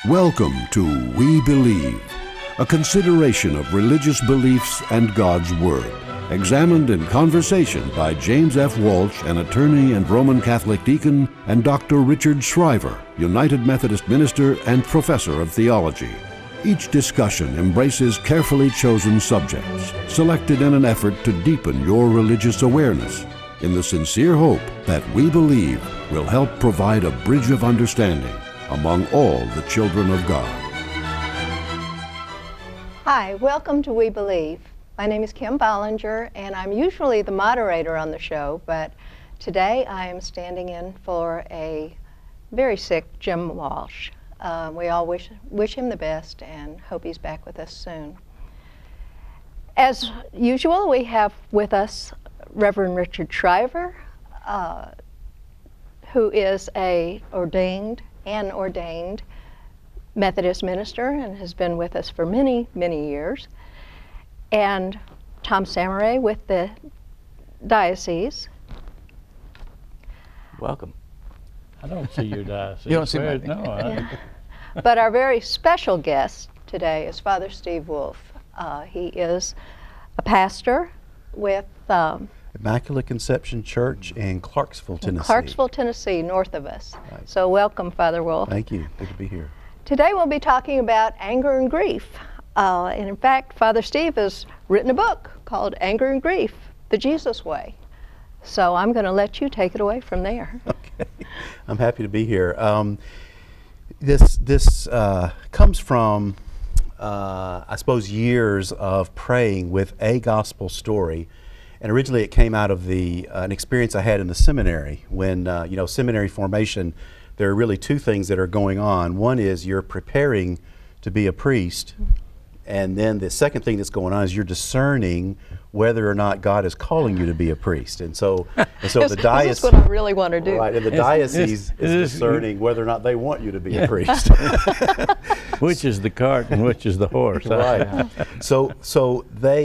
Welcome to We Believe, a consideration of religious beliefs and God's Word, examined in conversation by James F. Walsh, an attorney and Roman Catholic deacon, and Dr. Richard Shriver, United Methodist minister and professor of theology. Each discussion embraces carefully chosen subjects, selected in an effort to deepen your religious awareness, in the sincere hope that We Believe will help provide a bridge of understanding among all the children of God. Hi, welcome to We Believe. My name is Kim Bollinger, and I'm usually the moderator on the show, but today I am standing in for a very sick Jim Walsh. We all wish him the best and hope he's back with us soon. As usual, we have with us Reverend Richard Shriver, who is an ordained Methodist minister and has been with us for many, many years. And Tom Samaray with the diocese. Welcome. I don't see your diocese. You don't see my No. But our very special guest today is Father Steve Wolf. He is a pastor with Immaculate Conception Church in Clarksville, Tennessee. Clarksville, Tennessee, north of us. Right. So welcome, Father Wolf. Thank you. Good to be here. Today we'll be talking about anger and grief. And in fact, Father Steve has written a book called Anger and Grief, The Jesus Way. So I'm going to let you take it away from there. Okay. I'm happy to be here. This comes from, I suppose, years of praying with a gospel story. And originally it came out of an experience I had in the seminary. When, seminary formation, there are really two things that are going on. One is you're preparing to be a priest, and then the second thing that's going on is you're discerning whether or not God is calling you to be a priest. And so the diocese... This is what I really want to do. Right, and the diocese is discerning whether or not they want you to be a priest. Which is the cart and which is the horse? Right.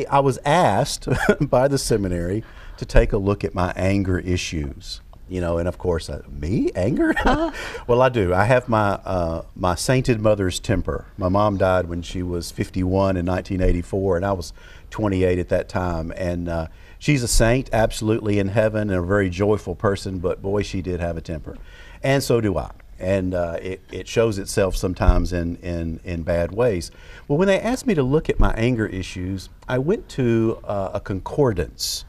I was asked by the seminary to take a look at my anger issues. And of course, me? Anger? Well, I do. I have my sainted mother's temper. My mom died when she was 51 in 1984, and I was 28 at that time. And she's a saint, absolutely in heaven, and a very joyful person, but boy, she did have a temper. And so do I. And it shows itself sometimes in bad ways. Well, when they asked me to look at my anger issues, I went to a concordance.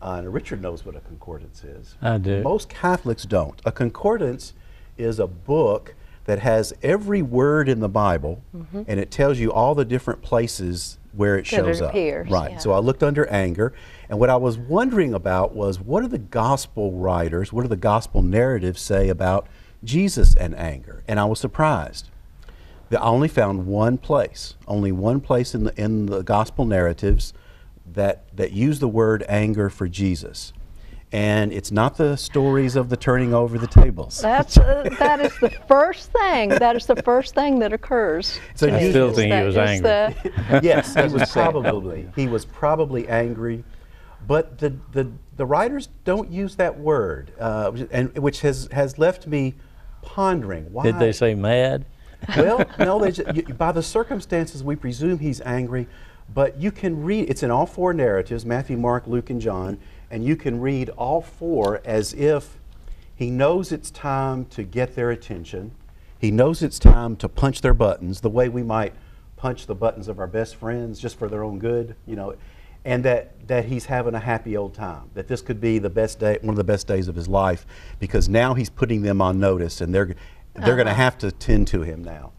And Richard knows what a concordance is. I do. Most Catholics don't. A concordance is a book that has every word in the Bible, and it tells you all the different places where it shows up. Right. Yeah. So I looked under anger, and what I was wondering about was, what do the gospel writers, what do the gospel narratives say about Jesus and anger? And I was surprised. I only found one place in the gospel narratives that use the word anger for Jesus. And it's not the stories of the turning over the tables. That is the first thing. That is the first thing that occurs. So I still think he was angry. Yes, he was probably angry, but the writers don't use that word, and which has left me pondering. Why? Did they say mad? Well, no. By the circumstances, we presume he's angry. But you can read, it's in all four narratives, Matthew, Mark, Luke, and John, and you can read all four as if he knows it's time to get their attention. He knows it's time to punch their buttons, the way we might punch the buttons of our best friends just for their own good, and that he's having a happy old time, that this could be the best day, one of the best days of his life, because now he's putting them on notice, and they're going to have to tend to him now.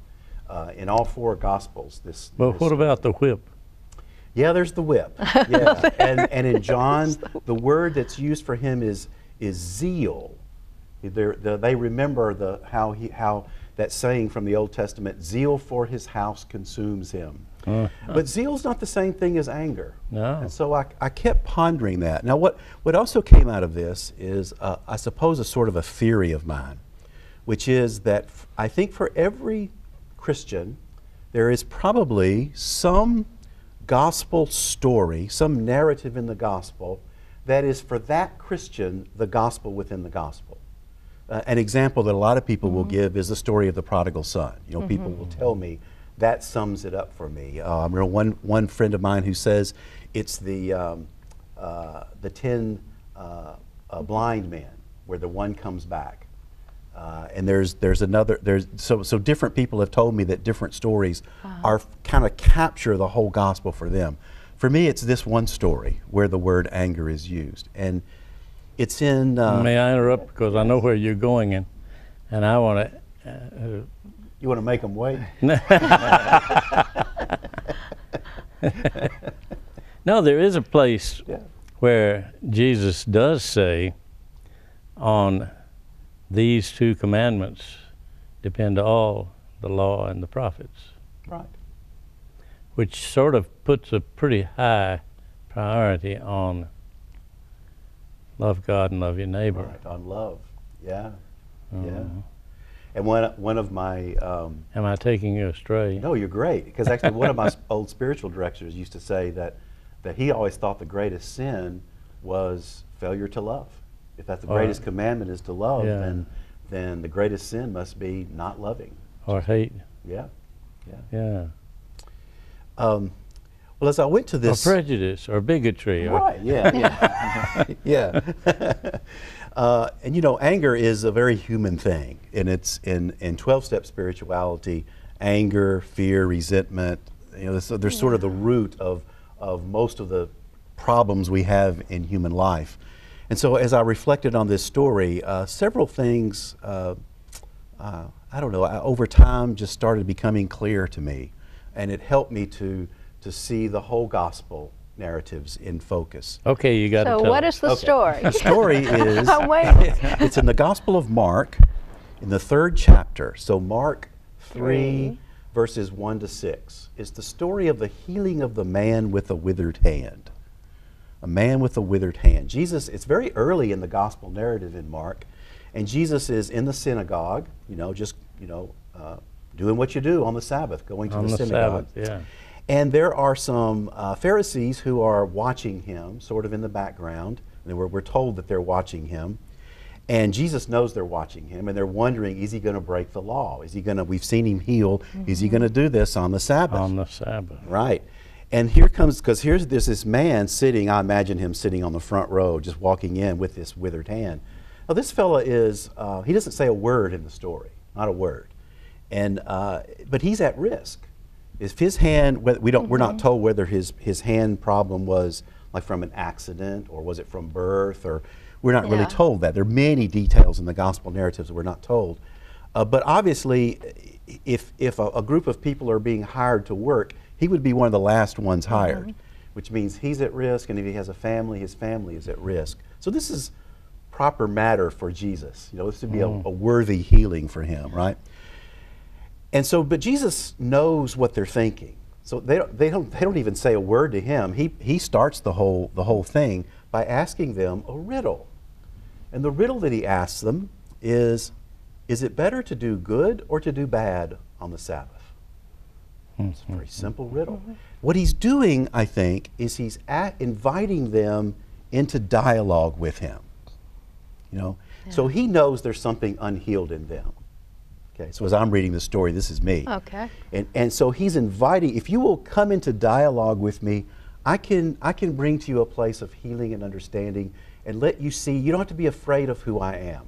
In all four Gospels, What about the whip? Yeah, there's the whip. Yeah, and in John, the word that's used for him is zeal. They remember how that saying from the Old Testament, zeal for his house consumes him. But zeal's not the same thing as anger. No. And so I kept pondering that. Now, what also came out of this is, I suppose, a sort of a theory of mine, which is that I think for every Christian, there is probably some gospel story, some narrative in the gospel that is for that Christian the gospel within the gospel. an example that a lot of people will give is the story of the prodigal son. You know, people will tell me that sums it up for me. I remember one friend of mine who says it's the 10 blind men where the one comes back. And there's another, so different people have told me that different stories are kind of capture the whole gospel for them. For me, it's this one story where the word anger is used. And it's in... May I interrupt, because I know where you're going, and I want to... You want to make them wait? No, there is a place where Jesus does say, on these two commandments depend all the law and the prophets. Right. Which sort of puts a pretty high priority on love God and love your neighbor. Right, on love, yeah, yeah. And one of my... Am I taking you astray? No, you're great, because actually one of my old spiritual directors used to say that he always thought the greatest sin was failure to love. If that's the greatest commandment is to love, then the greatest sin must be not loving. Or hate. Yeah, yeah. Yeah. Well, as I went to this... Or prejudice, or bigotry. Right, yeah, yeah. And you know, anger is a very human thing, and it's in 12-step spirituality, anger, fear, resentment, you know, they're sort of the root of most of the problems we have in human life. And so as I reflected on this story, several things, I don't know, over time just started becoming clear to me, and it helped me to see the whole gospel narratives in focus. Okay, you got to tell So what is the story? The story is, I'm waiting. it's in the Gospel of Mark, in the 3rd chapter. So Mark 3, verses 1 to 6. It's the story of the healing of the man with a withered hand. A man with a withered hand. Jesus, it's very early in the gospel narrative in Mark, and Jesus is in the synagogue, you know, just, you know, doing what you do on the Sabbath, going to the synagogue. Sabbath, yeah. And there are some Pharisees who are watching him, sort of in the background. And we're told that they're watching him. And Jesus knows they're watching him, and they're wondering, is he going to break the law? Is he going to, we've seen him heal, is he going to do this on the Sabbath? On the Sabbath. Right. And here comes, because there's this man sitting, I imagine him sitting on the front row, just walking in with this withered hand. Now this fella is, he doesn't say a word in the story, not a word. And, but he's at risk. If his hand, we're not told whether his hand problem was like from an accident, or was it from birth, or we're not really told that. There are many details in the gospel narratives that we're not told. But obviously, if a group of people are being hired to work, he would be one of the last ones hired, which means he's at risk, and if he has a family, his family is at risk. So this is proper matter for Jesus. You know, this would be a worthy healing for him, right? And so, but Jesus knows what they're thinking. So they don't even say a word to him. He starts the whole thing by asking them a riddle. And the riddle that he asks them is it better to do good or to do bad on the Sabbath? It's a very simple riddle. What he's doing, I think, is he's inviting them into dialogue with him. You know, so he knows there's something unhealed in them. Okay, so as I'm reading the story, this is me. Okay. And so he's inviting, if you will come into dialogue with me, I can bring to you a place of healing and understanding, and let you see, you don't have to be afraid of who I am.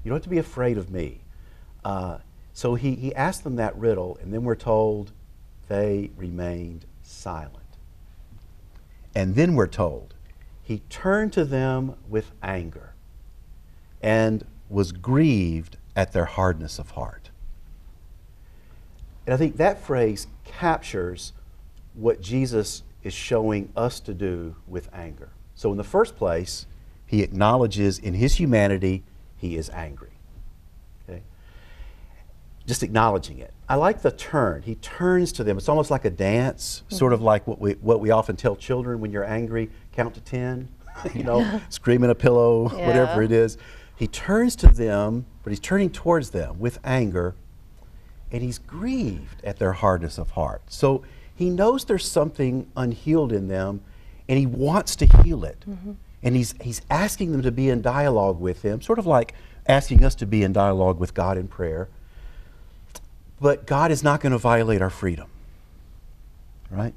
You don't have to be afraid of me. So he asked them that riddle, and then we're told they remained silent. And then we're told he turned to them with anger and was grieved at their hardness of heart. And I think that phrase captures what Jesus is showing us to do with anger. So in the first place, he acknowledges in his humanity he is angry. Okay? Just acknowledging it. I like the turn. He turns to them. It's almost like a dance, sort of like what we often tell children when you're angry, count to 10, you know, scream in a pillow, whatever it is. He turns to them, but he's turning towards them with anger, and he's grieved at their hardness of heart. So he knows there's something unhealed in them, and he wants to heal it. And he's asking them to be in dialogue with him, sort of like asking us to be in dialogue with God in prayer. But God is not going to violate our freedom, right?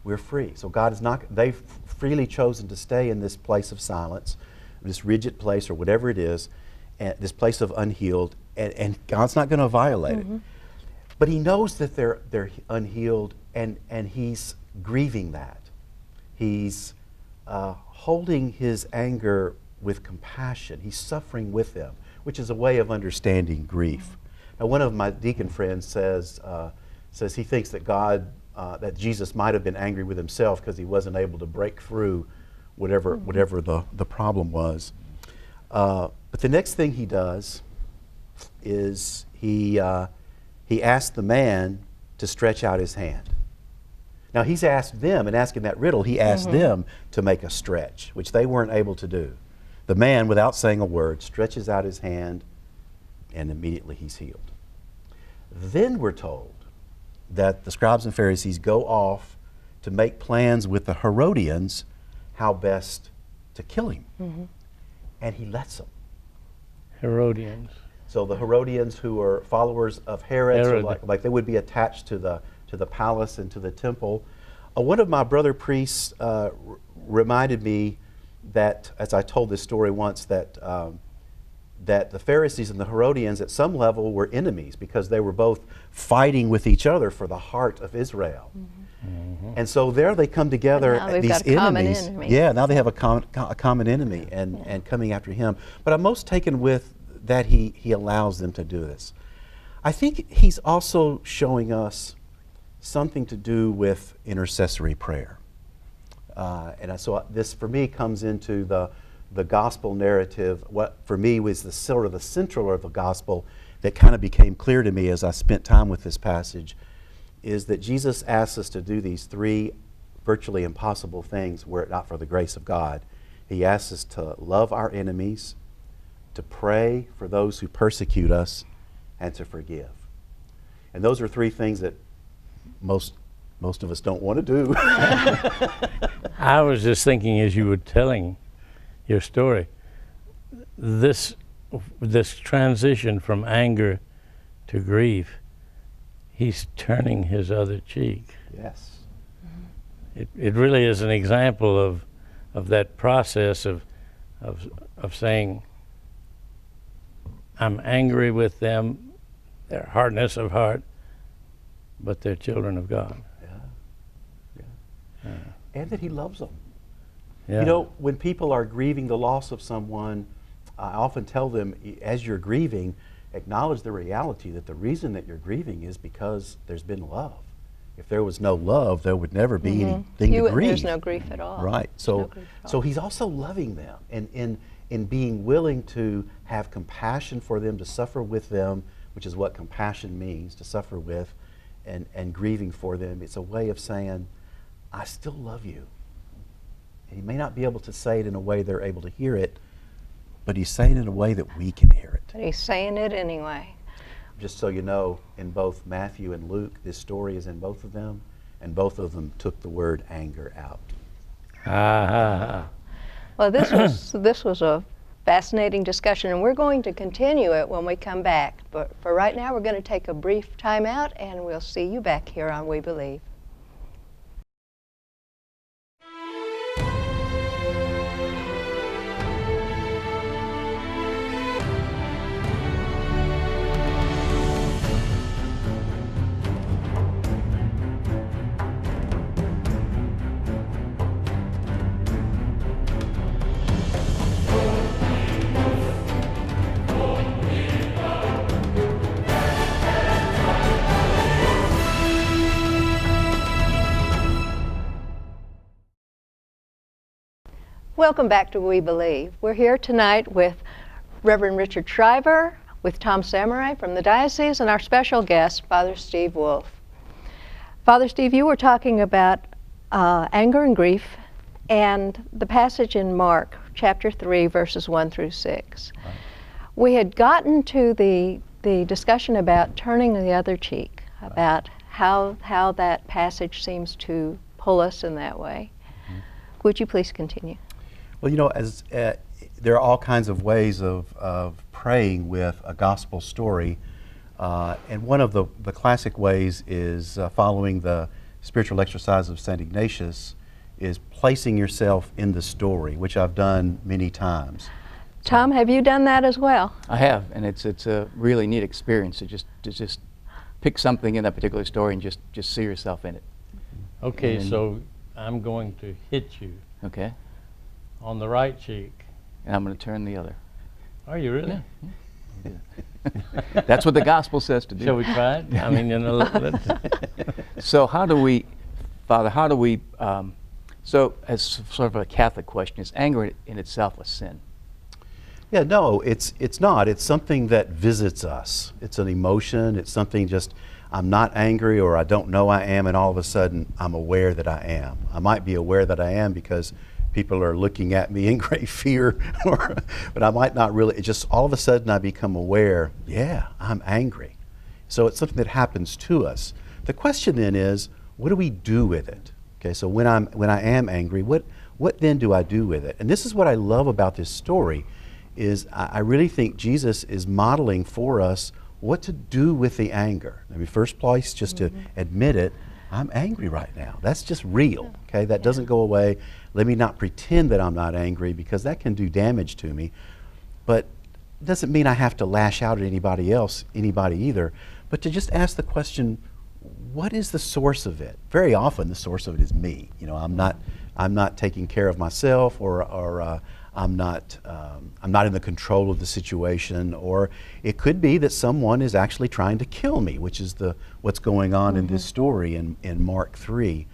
We're free. So God is not, they've freely chosen to stay in this place of silence, this rigid place or whatever it is, this place of unhealed, and God's not going to violate it. But He knows that they're unhealed, and He's grieving that. He's holding His anger with compassion. He's suffering with them, which is a way of understanding grief. Now, one of my deacon friends says he thinks that that Jesus might have been angry with Himself because He wasn't able to break through whatever the problem was. But the next thing He does is He asked the man to stretch out his hand. Now, He's asked them, in asking that riddle, He asked them to make a stretch, which they weren't able to do. The man, without saying a word, stretches out his hand, and immediately he's healed. Then we're told that the scribes and Pharisees go off to make plans with the Herodians how best to kill Him. And He lets them. Herodians. So the Herodians, who are followers of Herod, so like they would be attached to the palace and to the temple. One of my brother priests reminded me that, as I told this story once, that the Pharisees and the Herodians at some level were enemies because they were both fighting with each other for the heart of Israel. And so there they come together, these enemies. Yeah, now they have a common enemy and coming after Him. But I'm most taken with that He allows them to do this. I think He's also showing us something to do with intercessory prayer. And so this, for me, comes into the gospel narrative. What for me was the sort of the central of the gospel that kind of became clear to me as I spent time with this passage, is that Jesus asks us to do these three virtually impossible things were it not for the grace of God. He asks us to love our enemies, to pray for those who persecute us, and to forgive. And those are three things that most of us don't want to do. I was just thinking as you were telling your story, this transition from anger to grief, He's turning His other cheek. Yes. It really is an example of that process of saying, I'm angry with them, their hardness of heart, but they're children of God. Yeah. And that He loves them. Yeah. You know, when people are grieving the loss of someone, I often tell them, as you're grieving, acknowledge the reality that the reason that you're grieving is because there's been love. If there was no love, there would never be anything to grieve. There's no grief at all. Right. So He's also loving them and in being willing to have compassion for them, to suffer with them, which is what compassion means, to suffer with, and grieving for them. It's a way of saying, I still love you. And He may not be able to say it in a way they're able to hear it, but He's saying it in a way that we can hear it. But He's saying it anyway. Just so you know, in both Matthew and Luke, this story is in both of them, and both of them took the word anger out. Well, this was a fascinating discussion, and we're going to continue it when we come back. But for right now, we're going to take a brief time out, and we'll see you back here on We Believe. Welcome back to We Believe. We're here tonight with Reverend Richard Shriver, with Tom Samurai from the diocese, and our special guest, Father Steve Wolf. Father Steve, you were talking about anger and grief and the passage in Mark, chapter 3, verses 1 through 6. Right. We had gotten to the discussion about turning the other cheek, about how that passage seems to pull us in that way. Would you please continue? Well, you know, as there are all kinds of ways of praying with a gospel story. And one of the classic ways is following the spiritual exercise of St. Ignatius, is placing yourself in the story, which I've done many times. Tom, have you done that as well? I have, and it's a really neat experience to just pick something in that particular story and just see yourself in it. Okay, And- so I'm going to hit you Okay, on the right cheek. and I'm going to turn the other. Are you really? That's what the gospel says to do. Shall we try it? I mean, you know, let's, So how do we, Father, so as sort of a Catholic question, is anger in itself a sin? Yeah, no, it's not. It's something that visits us. It's an emotion. It's something just, I'm not angry, or I don't know I am, and all of a sudden I'm aware that I am. I might be aware that I am because people are looking at me in great fear, but I might not really. It just all of a sudden I become aware, yeah, I'm angry. So it's something that happens to us. The question then is, what do we do with it? Okay, so when I am angry, what then do I do with it? And this is what I love about this story, is I really think Jesus is modeling for us what to do with the anger. I mean, first place, just to admit it, I'm angry right now. That's just real, okay? That doesn't go away. Let me not pretend that I'm not angry, because that can do damage to me. But it doesn't mean I have to lash out at anybody either, but to just ask the question, what is the source of it? Very often the source of it is me. You know, I'm not taking care of myself, or I'm not in the control of the situation, or it could be that someone is actually trying to kill me, which is what's going on in this story in Mark 3.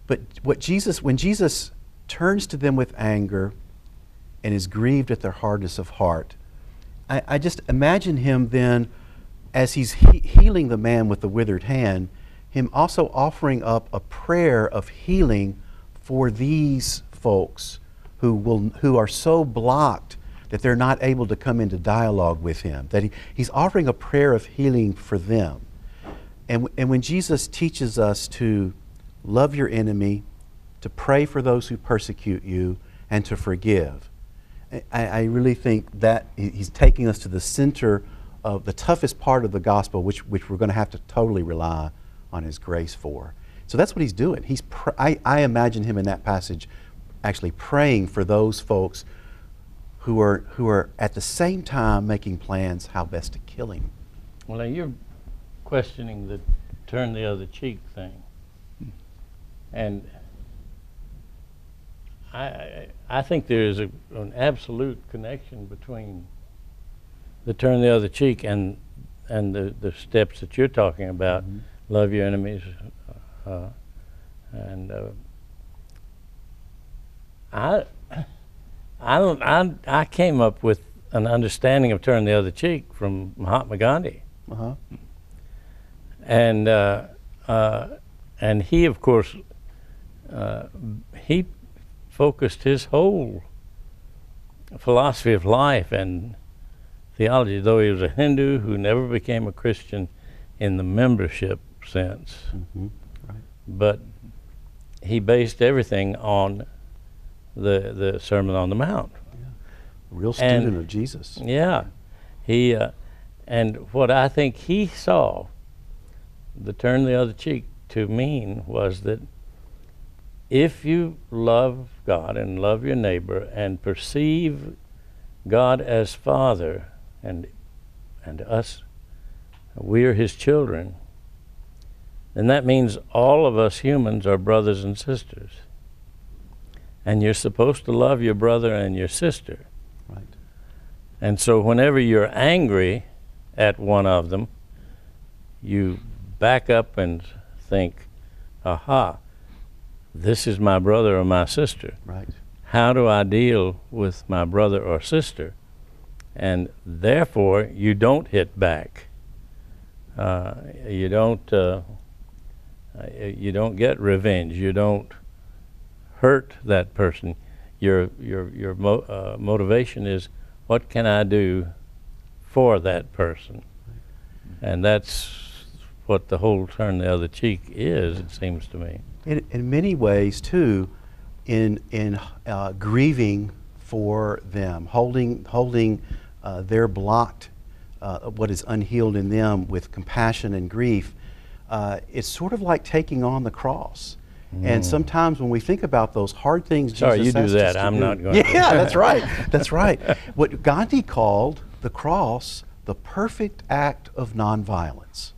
But when Jesus turns to them with anger and is grieved at their hardness of heart, I just imagine him then, as he's healing the man with the withered hand, him also offering up a prayer of healing for these folks who are so blocked that they're not able to come into dialogue with him, that he's offering a prayer of healing for them. And when Jesus teaches us to love your enemy, to pray for those who persecute you, and to forgive, I really think that he's taking us to the center of the toughest part of the gospel, which we're going to have to totally rely on his grace for. So that's what he's doing. I imagine him in that passage actually praying for those folks who are at the same time making plans how best to kill him. well, now you're questioning the turn the other cheek thing. And I think there is an absolute connection between the turn the other cheek and the steps that you're talking about. Love your enemies, and I came up with an understanding of turn the other cheek from Mahatma Gandhi. And he, of course, he focused his whole philosophy of life and theology, though he was a Hindu who never became a Christian in the membership sense. Right. But he based everything on the Sermon on the Mount. Real student of Jesus. Yeah. He and what I think he saw the turn the other cheek to mean was that if you love God and love your neighbor and perceive God as Father and us, we are his children, then that means all of us humans are brothers and sisters. And you're supposed to love your brother and your sister. Right. And so whenever you're angry at one of them, you back up and think, aha, this is my brother or my sister. Right. How do I deal with my brother or sister? And therefore, you don't hit back. You don't get revenge. You don't hurt that person. Your motivation is, what can I do for that person? And that's what the whole turn the other cheek is, it seems to me. In many ways, too, in grieving for them, holding their blocked, what is unhealed in them with compassion and grief. It's sort of like taking on the cross. And sometimes when we think about those hard things, Sorry, Jesus you do asked us that. to I'm do- not going to. Yeah, that's right. That's right. What Gandhi called the cross the perfect act of nonviolence.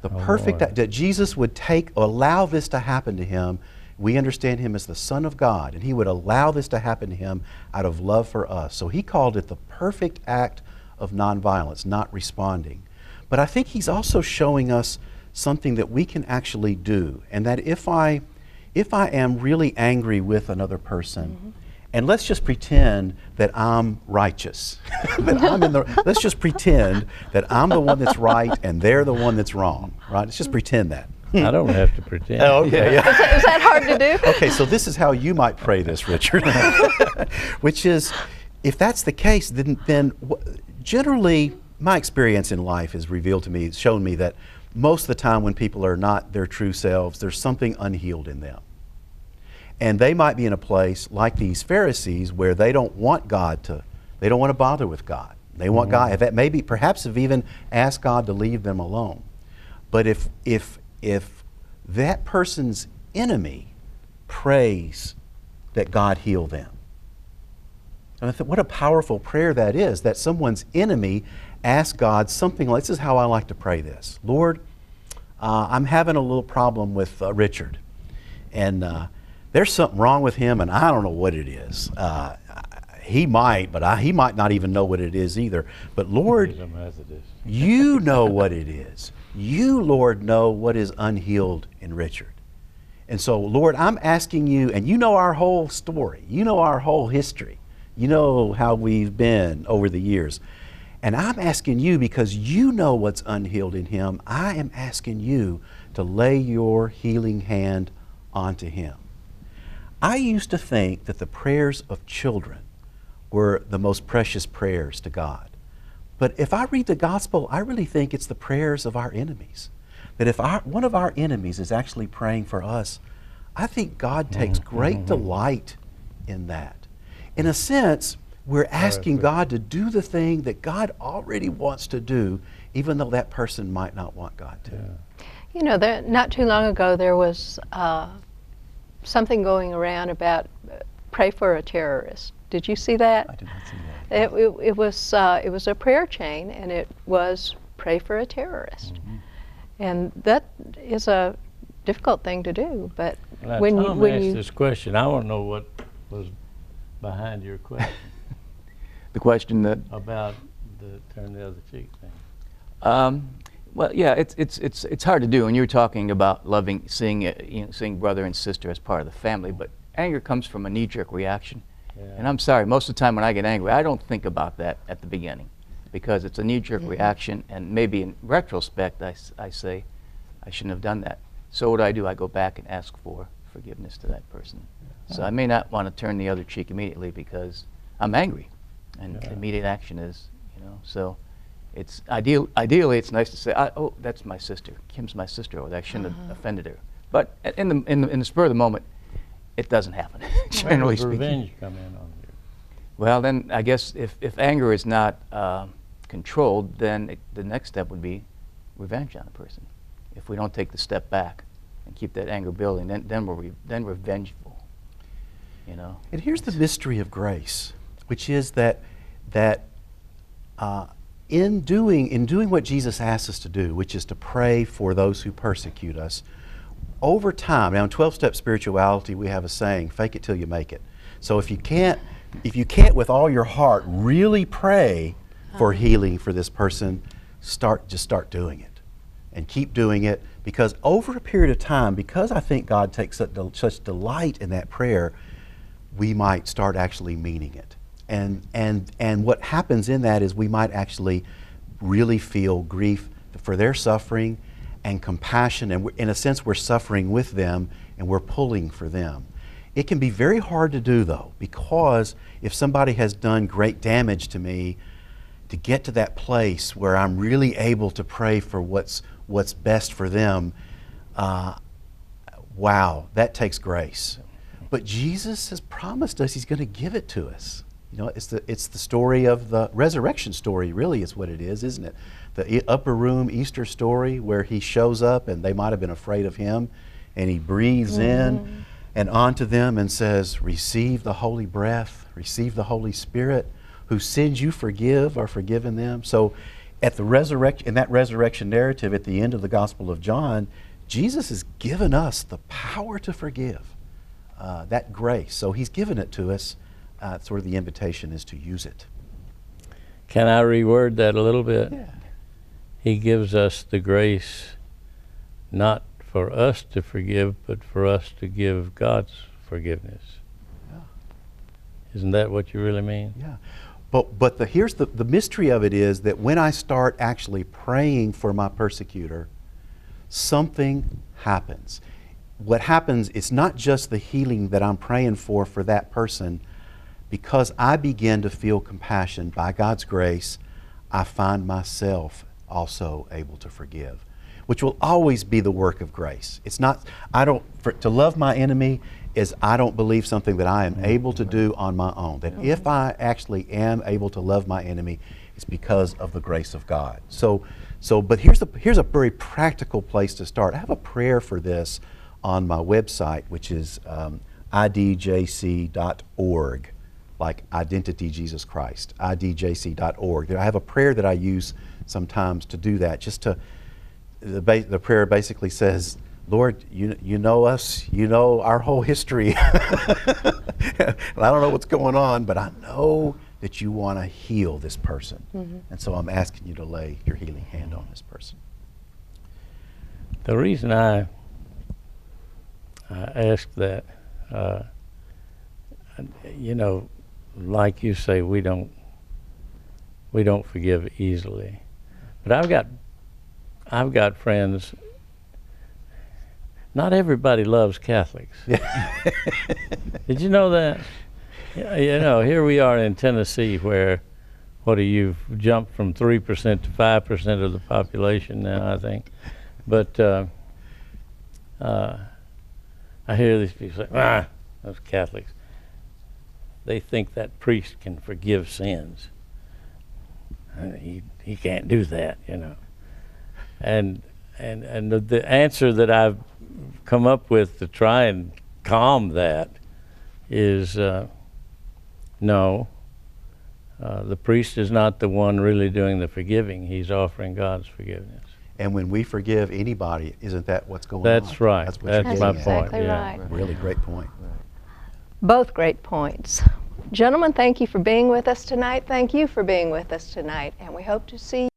The perfect act that Jesus would allow this to happen to him. We understand him as the Son of God, and he would allow this to happen to him out of love for us. So he called it the perfect act of nonviolence, not responding. But I think he's also showing us something that we can actually do, and that if I am really angry with another person, and let's just pretend that I'm righteous, let's just pretend that I'm the one that's right and they're the one that's wrong, right? Let's just pretend that. I don't have to pretend. Oh, okay, yeah. Is that hard to do? Okay, so this is how you might pray this, Richard, which is, if that's the case, then generally my experience in life has revealed to me, it's shown me that most of the time when people are not their true selves, there's something unhealed in them. And they might be in a place like these Pharisees where they don't want they don't want to bother with God. They want God, that maybe perhaps have even asked God to leave them alone. But if that person's enemy prays that God heal them, and I thought, what a powerful prayer that is, that someone's enemy asks God something like, this is how I like to pray this. Lord, I'm having a little problem with Richard, and there's something wrong with him, and I don't know what it is. He might, but he might not even know what it is either. But Lord, you know what it is. You, Lord, know what is unhealed in Richard. And so, Lord, I'm asking you, and you know our whole story. You know our whole history. You know how we've been over the years. And I'm asking you, because you know what's unhealed in him, I am asking you to lay your healing hand onto him. I used to think that the prayers of children were the most precious prayers to God. But if I read the gospel, I really think it's the prayers of our enemies. That if one of our enemies is actually praying for us, I think God takes great delight in that. In a sense, we're asking God to do the thing that God already wants to do, even though that person might not want God to. Yeah. You know, not too long ago there was something going around about pray for a terrorist. Did you see that? I did not see that. It was a prayer chain, and it was pray for a terrorist. And that is a difficult thing to do, but Now, when Tom you asked this question, I want to know what was behind your question The question that about the turn the other cheek thing. well, yeah, it's hard to do, and you're talking about loving, seeing brother and sister as part of the family, but anger comes from a knee-jerk reaction. Yeah. And I'm sorry, most of the time when I get angry, I don't think about that at the beginning, because it's a knee-jerk reaction, and maybe in retrospect I say I shouldn't have done that. So what do? I go back and ask for forgiveness to that person. So I may not want to turn the other cheek immediately because I'm angry, and immediate action is, so it's ideally it's nice to say, oh, that's my sister, Kim's my sister, or I shouldn't have offended her. But in the spur of the moment, it doesn't happen. Generally Where does speaking. revenge come in on you? Well, then I guess if anger is not controlled, then the next step would be revenge on a person. If we don't take the step back and keep that anger building, then we're vengeful. And here's the mystery of grace, which is that in doing what Jesus asks us to do, which is to pray for those who persecute us, over time. Now in 12-step spirituality, we have a saying: fake it till you make it. So if you can't with all your heart really pray for healing for this person, just start doing it and keep doing it, because over a period of time, because I think God takes such delight in that prayer, we might start actually meaning it. And what happens in that is we might actually really feel grief for their suffering and compassion, and in a sense we're suffering with them and we're pulling for them. It can be very hard to do, though, because if somebody has done great damage to me, to get to that place where I'm really able to pray for what's best for them, wow, that takes grace. But Jesus has promised us He's going to give it to us. You know, it's the story of the resurrection story, really, is what it is, isn't it? The upper room Easter story where He shows up and they might have been afraid of Him, and He breathes in and onto them and says, receive the holy breath, receive the Holy Spirit, whose sins you forgive are forgiven them. So at the resurrection, in that resurrection narrative at the end of the Gospel of John, Jesus has given us the power to forgive, that grace. So He's given it to us. Sort of the invitation is to use it. Can I reword that a little bit? Yeah. He gives us the grace not for us to forgive, but for us to give God's forgiveness. Yeah. Isn't that what you really mean? Yeah. But here's the mystery of it is that when I start actually praying for my persecutor, something happens. What happens is not just the healing that I'm praying for that person. Because I begin to feel compassion by God's grace, I find myself also able to forgive, which will always be the work of grace. It's not, to love my enemy is I don't believe something that I am able to do on my own. That if I actually am able to love my enemy, it's because of the grace of God. But here's a very practical place to start. I have a prayer for this on my website, which is idjc.org. Like Identity Jesus Christ, idjc.org. I have a prayer that I use sometimes to do that. The prayer basically says, Lord, you know us, you know our whole history. And I don't know what's going on, but I know that you want to heal this person. And so I'm asking you to lay your healing hand on this person. The reason I asked that, you know, like you say, we don't forgive easily. But I've got friends. Not everybody loves Catholics. Did you know that? You know, here we are in Tennessee, where you've jumped from 3% to 5% of the population now, I think. But I hear these people say, those Catholics. They think that priest can forgive sins. He can't do that, you know. And the answer that I've come up with to try and calm that is no. The priest is not the one really doing the forgiving. He's offering God's forgiveness. And when we forgive anybody, isn't that what's going on? That's right. That's what you're That's getting my at. point. Exactly Yeah. right. Really great point. Both great points. Gentlemen, thank you for being with us tonight. Thank you for being with us tonight. And we hope to see you